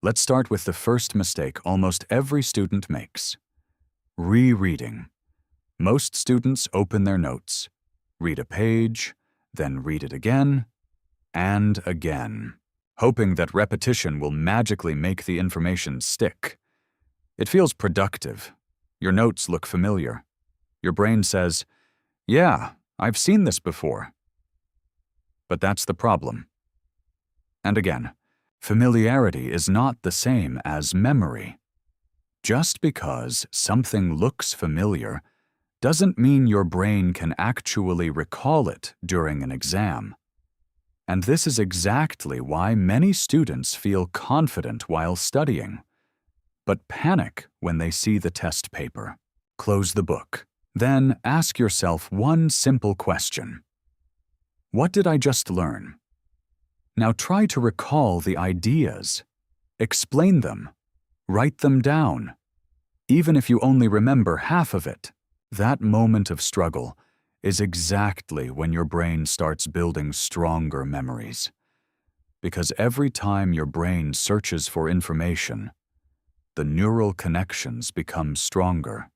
Let's start with the first mistake almost every student makes: rereading. Most students open their notes, read a page, then read it again and again, hoping that repetition will magically make the information stick. It feels productive. Your notes look familiar. Your brain says, "Yeah, I've seen this before." But that's the problem. And again, familiarity is not the same as memory. Just because something looks familiar doesn't mean your brain can actually recall it during an exam. And this is exactly why many students feel confident while studying, but panic when they see the test paper. Close the book. Then ask yourself one simple question. What did I just learn? Now try to recall the ideas. Explain them. Write them down. Even if you only remember half of it, that moment of struggle is exactly when your brain starts building stronger memories. Because every time your brain searches for information, the neural connections become stronger.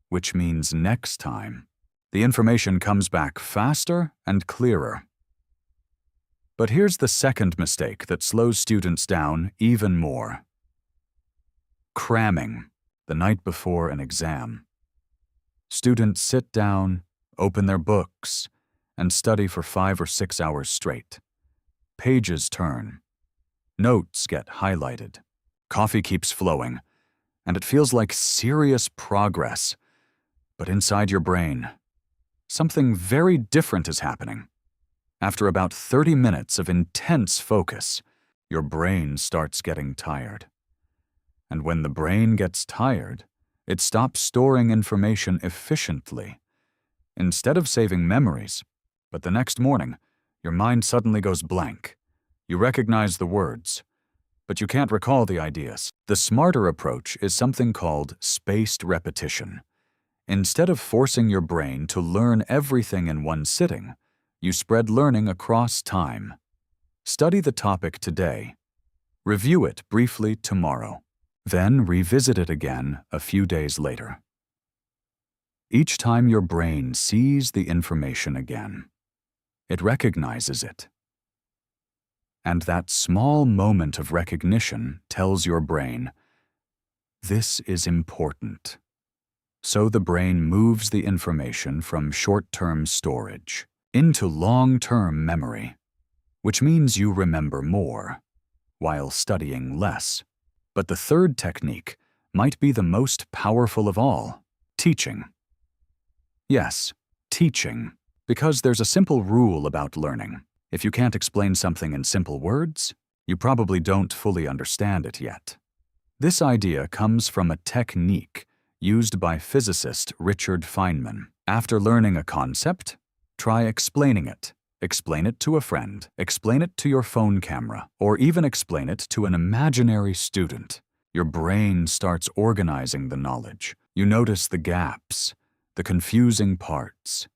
Which means next time, the information comes back faster and clearer. But here's the second mistake that slows students down even more: cramming the night before an exam. Students sit down, open their books, and study for 5 or 6 hours straight. Pages turn. Notes get highlighted. Coffee keeps flowing, and it feels like serious progress. But inside your brain, something very different is happening. After about 30 minutes of intense focus, your brain starts getting tired. And when the brain gets tired, it stops storing information efficiently. Instead of saving memories, but the next morning, your mind suddenly goes blank. You recognize the words, but you can't recall the ideas. The smarter approach is something called spaced repetition. Instead of forcing your brain to learn everything in one sitting, you spread learning across time. Study the topic today. Review it briefly tomorrow. Then revisit it again a few days later. Each time your brain sees the information again, it recognizes it. And that small moment of recognition tells your brain, "This is important." So the brain moves the information from short-term storage into long-term memory, which means you remember more, while studying less. But the third technique might be the most powerful of all: teaching. Yes, teaching, because there's a simple rule about learning. If you can't explain something in simple words, you probably don't fully understand it yet. This idea comes from a technique used by physicist Richard Feynman. After learning a concept, try explaining it. Explain it to a friend, explain it to your phone camera, or even explain it to an imaginary student. Your brain starts organizing the knowledge. You notice the gaps, the confusing parts,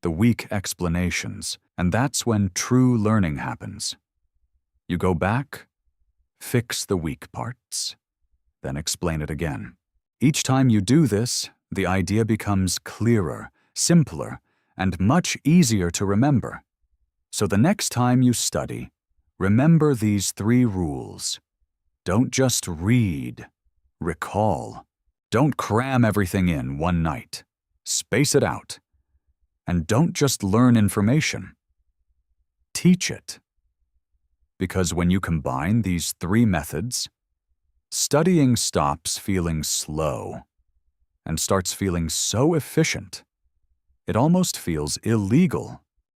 the weak explanations, and that's when true learning happens. You go back, fix the weak parts, then explain it again. Each time you do this, the idea becomes clearer, simpler, and much easier to remember. So the next time you study, remember these 3 rules. Don't just read, recall. Don't cram everything in one night. Space it out. And don't just learn information. Teach it. Because when you combine these 3 methods, studying stops feeling slow and starts feeling so efficient, it almost feels illegal